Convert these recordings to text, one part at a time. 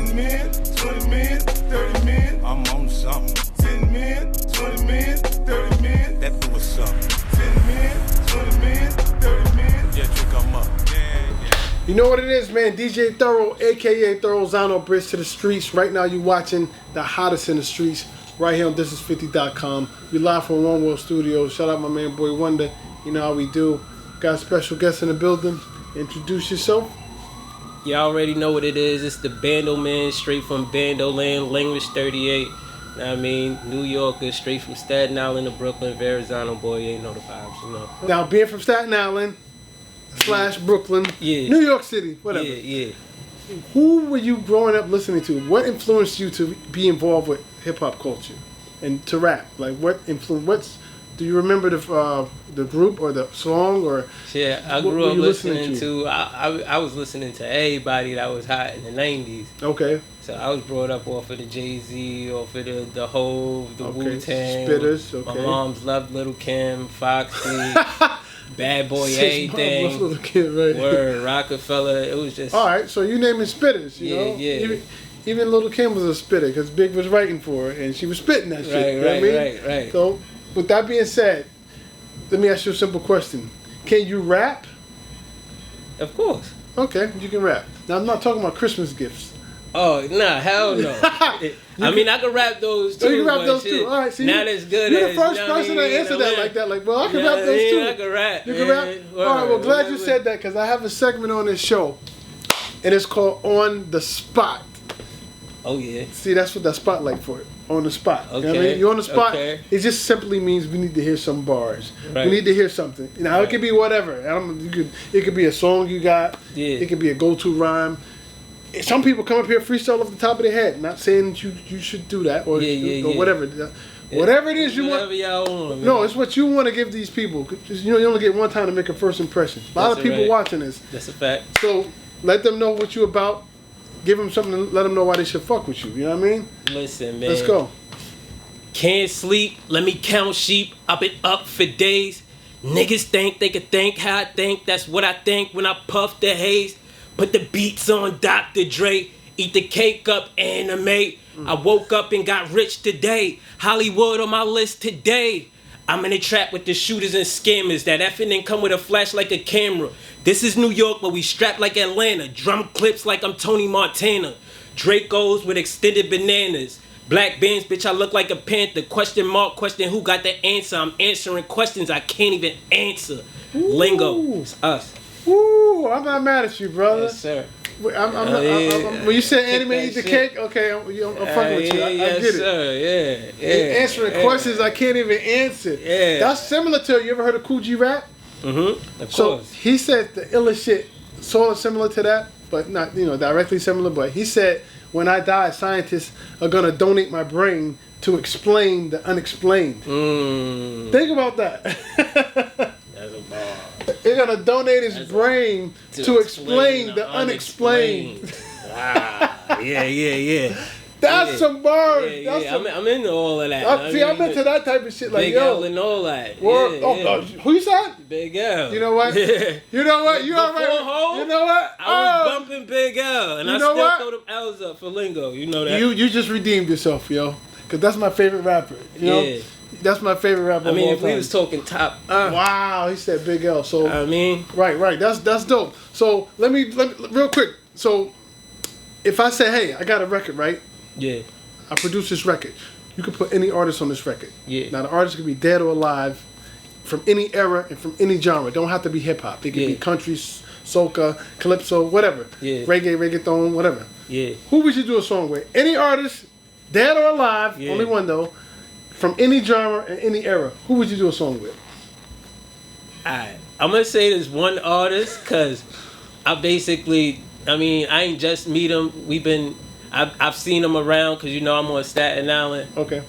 10 men, 20 men, 30 men. I'm on something. 10 men, 20 men, 30 men. That do what's up. 10 men, 20 men, 30 men. Yeah, trick, I'm up. You know what it is, man. DJ Thoro, a.k.a. Thorozano, Bridge to the Streets. Right now you watching the hottest in the streets right here on thisis50.com. We live from One World Studios. Shout out my man, Boy Wonder. You know how we do. Got a special guest in the building. Introduce yourself. You already know what it is. It's the Bando Man, straight from Bando Land, Language.38. I mean, New Yorker, straight from Staten Island to Brooklyn, Verrazano boy, you ain't know the vibes, you know. Now, being from Staten Island / Brooklyn, New York City, whatever. Yeah. Who were you growing up listening to? What influenced you to be involved with hip hop culture and to rap? Like, what influence? Do you remember the group or the song or? Yeah, I grew up listening to. I was listening to everybody that was hot in the '90s. Okay. So I was brought up off of the Jay-Z, off of the Hove, the Wu-Tang. Spitters. Okay. My mom's loved Little Kim, Foxy, Bad Boy, everything. Little Kid, right? Word, Rockefeller. It was just. All right, so you naming spitters, you know? Yeah. Even Little Kim was a spitter because Big was writing for her and she was spitting that shit. Right. So, with that being said, let me ask you a simple question. Can you rap? Of course. Okay, you can rap. Now, I'm not talking about Christmas gifts. Oh, nah, hell no. I can rap those too. You can rap those too. All right, see, not as good you're as... the first person that answered that like that. Like, well, I can rap those too. I can rap. You can rap? All right, well, glad you said that because I have a segment on this show, and it's called On the Spot. Oh, yeah. See, that's what that spotlight for it. On the spot. Okay. You know what I mean? You're on the spot. Okay. It just simply means we need to hear some bars. Right. We need to hear something. Now, it could be whatever. It could be a song you got. Yeah. It could be a go-to rhyme. Some people come up here freestyle off the top of their head. Not saying that you should do that or whatever. Whatever it is you whatever want. Y'all want. No, it's what you want to give these people. 'Cause, you only get one time to make a first impression. A lot of people watching this. That's a fact. So let them know what you about. Give them something to let them know why they should fuck with you. You know what I mean? Listen, man. Let's go. Can't sleep. Let me count sheep. I've been up for days. Niggas think they could think how I think. That's what I think when I puff the haze. Put the beats on Dr. Dre. Eat the cake up, anime. I woke up and got rich today. Hollywood on my list today. I'm in a trap with the shooters and scammers. That effing didn't come with a flash like a camera. This is New York, but we strapped like Atlanta. Drum clips like I'm Tony Montana. Dracos with extended bananas. Black bands, bitch, I look like a panther. Question mark, question who got the answer. I'm answering questions I can't even answer. Ooh. Lingo, it's us. Ooh, I'm not mad at you, brother. Yes, sir. When you said anime eat the cake, okay, I'm fucking with you. I get it. Sir. Yeah. Answering questions I can't even answer. Yeah. That's similar to, you ever heard of Cool G Rap? Mm-hmm. Of So course. he said the illest shit, sort of similar to that, but not directly similar. But he said, when I die, scientists are gonna donate my brain to explain the unexplained. Think about that. That's a bar. They're gonna donate his brain to explain the unexplained. Wow. Yeah. That's some bars. Yeah. I'm into all of that. I'm into that type of shit. Like, Big yo, L and all that. Who you said? Big L. You know what? Yeah. You know what? You all right? Home, you know what? I was bumping Big L, and I still what? throw them L's up for lingo. You know that. You just redeemed yourself, yo. Cause that's my favorite rapper. You know? Yeah. That's my favorite rapper. I mean, of if all we time. was talking top. Wow, he said Big L. So I mean, right. That's dope. So let me real quick. So if I say, hey, I got a record, right? Yeah. I produced this record. You can put any artist on this record. Yeah. Now the artist can be dead or alive, from any era and from any genre. Don't have to be hip hop. It can be country, soca, calypso, whatever. Yeah. Reggae, reggaeton, whatever. Yeah. Who would you do a song with? Any artist, dead or alive, only one though, from any genre and any era. Who would you do a song with? Alright. I'm gonna say this one artist because I ain't just meet him. I've seen him around because I'm on Staten Island. Okay.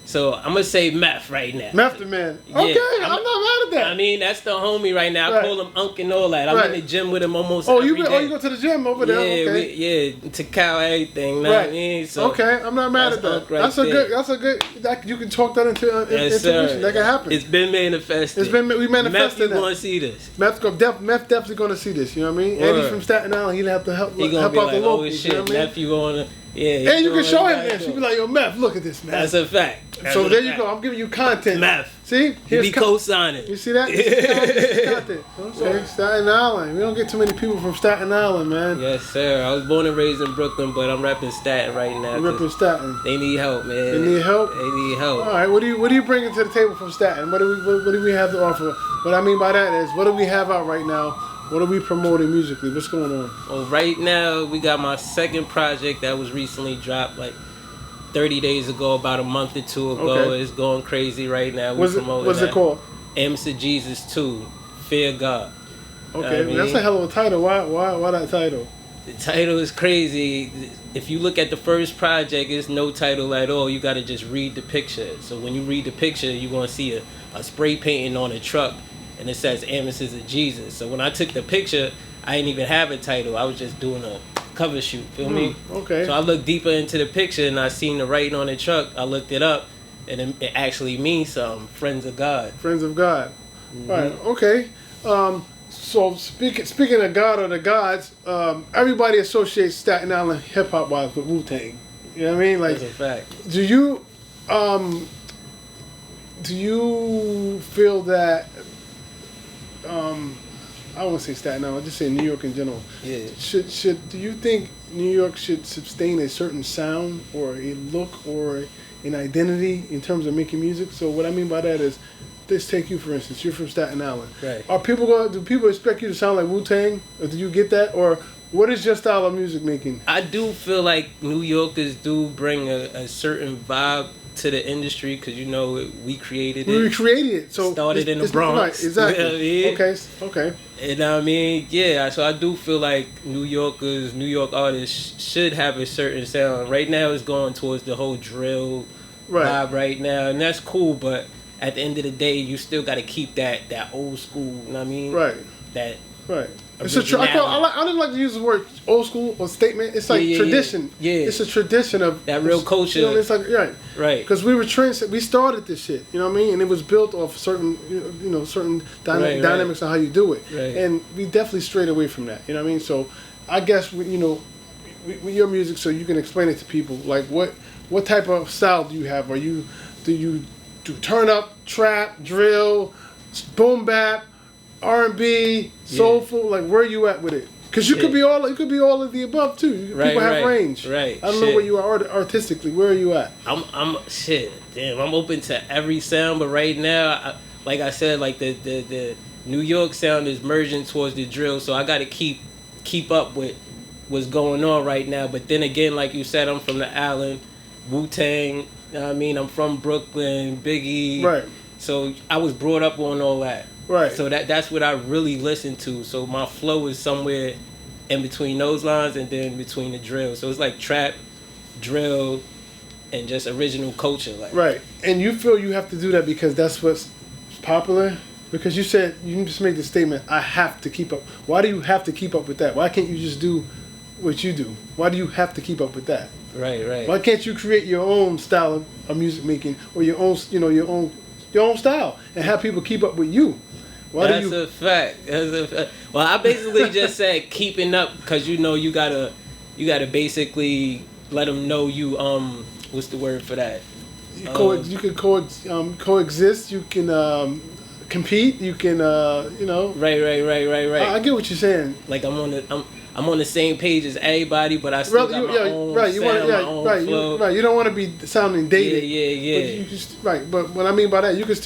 So I'm gonna say Meth right now. Meth the man. Yeah, Okay, I'm not mad at that. I mean, that's the homie right now. I Right. call him Unk and all that. I'm Right. in the gym with him almost Oh, every you day. go to the gym over there? Yeah, Okay. to cow everything. Know what I mean? So okay, I'm not mad that's at that. Unk right That's a there. good. That's a good. That you can talk that into Yes, intuition. sir. That can happen. It's been manifested. We Meth, manifested you that. gonna see this. Meth definitely gonna see this. You know what I mean? And he's Word. from Staten Island. He'll have to help He gonna help be out like, the oh locals. shit, You know what I mean? Meth, you gonna, yeah. And you can doing show what him gotta that. do. She'll be like, yo, Meth, look at this, man. That's a fact. That's So a there you fact. go. I'm giving you content. Meth. See? You Here's be co-signing. You see that? Here's content. Okay, Staten Island. We don't get too many people from Staten Island, man. Yes, sir. I was born and raised in Brooklyn, but I'm rapping Staten right now. We're 'cause repping Staten. They need help, man. They need help? They need help. All right, what do you bring to the table from Staten? What do we have to offer? What I mean by that is, what do we have out right now? What are we promoting musically? What's going on? Well, right now we got my second project that was recently dropped, like 30 days ago, about a month or two ago. Okay. It's going crazy right now. What's it called? M's to Jesus 2, Fear God. Okay, I mean, that's a hell of a title. Why that title? The title is crazy. If you look at the first project, it's no title at all. You got to just read the picture. So when you read the picture, you're going to see a spray painting on a truck, and it says Amethyst of Jesus. So when I took the picture, I didn't even have a title. I was just doing a cover shoot, feel me? Okay. So I looked deeper into the picture, and I seen the writing on the truck. I looked it up, and it actually means something, Friends of God. Friends of God. Right, okay. So speaking of God or the gods, everybody associates Staten Island hip hop wise with Wu-Tang. You know what I mean? Like, That's a fact. do you feel that I don't want to say Staten Island, I'll just say New York in general. Yeah. Do you think New York should sustain a certain sound or a look or an identity in terms of making music? So what I mean by that is, let's take you for instance. You're from Staten Island. Right. Do people expect you to sound like Wu-Tang? Or do you get that? Or what is your style of music making? I do feel like New Yorkers do bring a certain vibe to the industry because, you know, we created it. We recreated it. So Started in the Bronx. Right, exactly. You know what I mean? Okay. And I mean, yeah, so I do feel like New York artists should have a certain sound. Right now it's going towards the whole drill vibe right now, and that's cool, but at the end of the day, you still got to keep that old school, you know what I mean? Right. Right. It's I don't like to use the word old school or statement. It's like tradition. Yeah. It's a tradition of that real culture. You know, it's like right. Because we were we started this shit. You know what I mean? And it was built off certain certain dynamics on how you do it. Right. And we definitely strayed away from that. You know what I mean? So I guess with your music, so you can explain it to people. Like what type of style do you have? Do you do turn up, trap, drill, boom bap, R&B, soulful? Like where are you at with it? Because you could be all of the above too. People have range. Right. I don't know where you are artistically. Where are you at? I'm open to every sound, but right now, like I said, like the New York sound is merging towards the drill, so I got to keep up with what's going on right now. But then again, like you said, I'm from the island, Wu-Tang. You know what I mean, I'm from Brooklyn, Biggie. Right. So I was brought up on all that. Right. So that's what I really listen to. So my flow is somewhere in between those lines and then between the drill. So it's like trap, drill, and just original culture. Like. Right. And you feel you have to do that because that's what's popular? Because you said, you just made the statement, I have to keep up. Why do you have to keep up with that? Why can't you just do what you do? Why do you have to keep up with that? Right. Why can't you create your own style of music making or your own style and have people keep up with you? That's a fact. Well, I basically just said keeping up because you gotta basically let them know you what's the word for that? You can coexist. You can compete. You can Right. I get what you're saying. Like I'm on the same page as everybody, but I still got my own sound, my own flow. You don't want to be sounding dated. Yeah. But what I mean by that, you can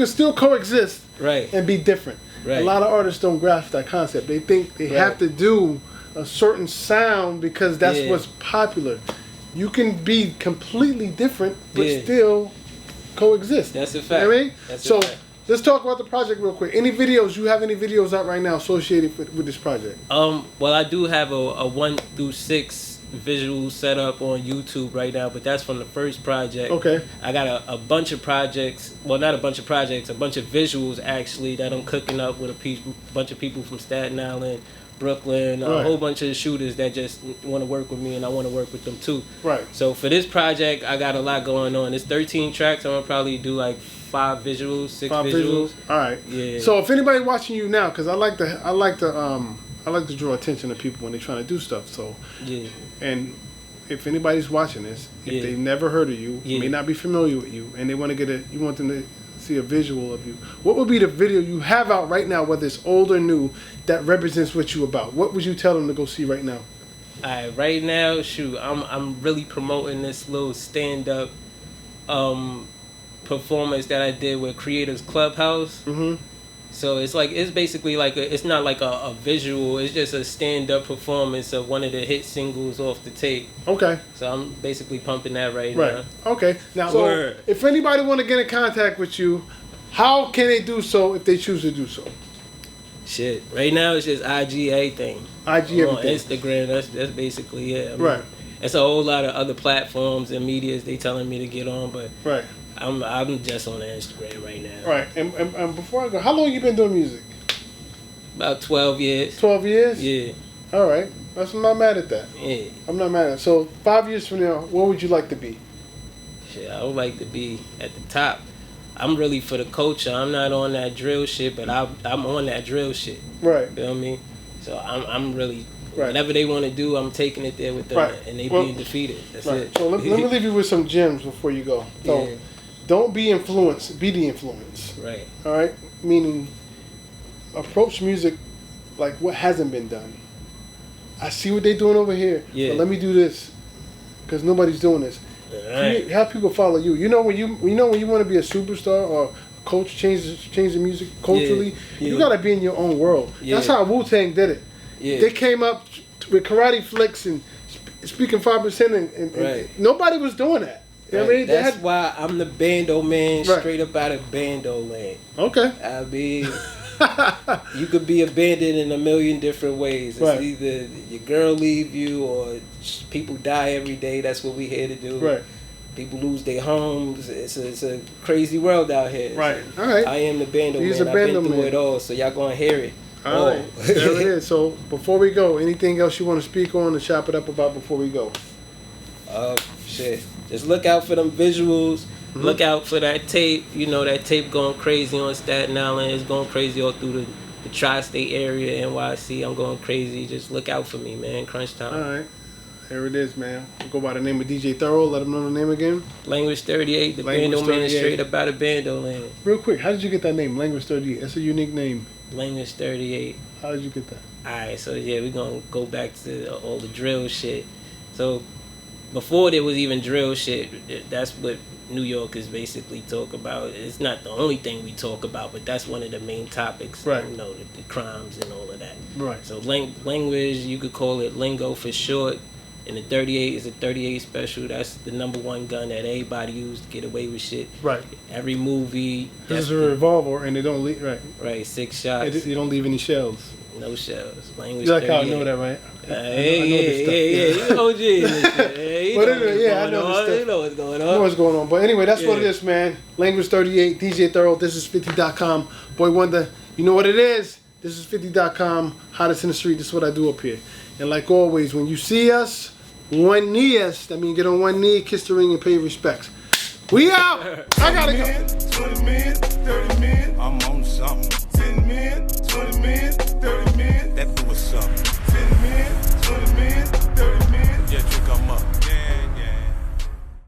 still coexist. Right. And be different. Right. A lot of artists don't grasp that concept. They think they have to do a certain sound because that's what's popular. You can be completely different, but still coexist. That's a fact. You know what I mean? That's a fact. Let's talk about the project real quick. Any videos? You have any videos out right now associated with this project? Well, I do have a 1 through 6 visual setup on YouTube right now, but that's from the first project. Okay. I got a bunch of projects. Well, not a bunch of projects. A bunch of visuals actually that I'm cooking up with a bunch of people from Staten Island, Brooklyn, a whole bunch of shooters that just want to work with me, and I want to work with them too. Right. So for this project, I got a lot going on. It's 13 tracks. I'm gonna probably do like 5 visuals, 6 visuals. All right. Yeah. So if anybody watching you now, because I like to draw attention to people when they're trying to do stuff. So yeah. And if anybody's watching this, if they've never heard of you, may not be familiar with you, and they want to you want them to see a visual of you, what would be the video you have out right now, whether it's old or new, that represents what you about? What would you tell them to go see right now? Alright, right now, shoot, I'm really promoting this little stand-up performance that I did with Creators Clubhouse. Mm-hmm. So it's basically like it's not like a visual, it's just a stand-up performance of one of the hit singles off the tape. Okay. So I'm basically pumping that right now. Okay. Now, so if anybody want to get in contact with you, how can they do so if they choose to do so? Shit. Right now it's just IG everything. IG everything. On Instagram, that's basically it. I mean, right. It's a whole lot of other platforms and medias they telling me to get on, but right. I'm just on the Instagram right now. Right. And before I go, how long you been doing music? About 12 years. 12 years? Yeah. All right. I'm not mad at that. Yeah. I'm not mad at it. So 5 years from now, what would you like to be? Shit, I would like to be at the top. I'm really for the culture. I'm not on that drill shit, but I'm on that drill shit. Right. You know what I mean? So I'm really, right. Whatever they want to do, I'm taking it there with them, right. and they being defeated. That's it. So let me leave you with some gems before you go. So, yeah. Don't be influenced, be the influence. Right. All right? Meaning, approach music like what hasn't been done. I see what they're doing over here, but let me do this because nobody's doing this. Right. Have people follow you. You know when you want to be a superstar or a coach, change the music culturally, you got to be in your own world. Yeah. That's how Wu-Tang did it. Yeah. They came up with karate flicks and speaking 5% and nobody was doing that. You know what I mean? That's why I'm the bando man, straight up out of bando land. Okay. I mean, you could be abandoned in a million different ways. It's either your girl leave you or people die every day. That's what we here to do. Right. People lose their homes. It's a crazy world out here. Right. So all right. I am the bando man. I've been through it all, so y'all gonna hear it. All right. There it is. So before we go, anything else you want to speak on and chop it up about before we go? Shit. Just look out for them visuals. Mm-hmm. Look out for that tape. You know, that tape going crazy on Staten Island. It's going crazy all through the tri-state area, NYC. I'm going crazy. Just look out for me, man. Crunch time. All right. There it is, man. We'll go by the name of DJ Thoro. Let them know the name again. Language.38. The bando man is straight up out of bando land. Real quick, how did you get that name, Language.38? That's a unique name. Language.38. How did you get that? Alright, so yeah, we're going to go back to all the drill shit. So before there was even drill shit, that's what New Yorkers basically talk about. It's not the only thing we talk about, but that's one of the main topics. Right. You know, the crimes and all of that. Right. So language, you could call it lingo for short. And the 38 is a 38 special. That's the #1 gun that everybody used to get away with shit. Right. Every movie. This is a revolver, and they don't leave. Right. Right. 6 shots. You don't leave any shells. No shells. Language. You like how I know that, right? I know this stuff. Yeah. You OG. But anyway, I know this stuff. You know what's going on. I know what's going on. But anyway, that's what it is, man. Language.38, DJ Thoro. This is 50.com. Boy Wonder, you know what it is. This is 50.com. Hottest in the street. This is what I do up here. And like always, when you see us, one knee us. That means get on one knee, kiss the ring, and pay respects. We out. I gotta go. 20 minutes, 30 minutes. I'm on something.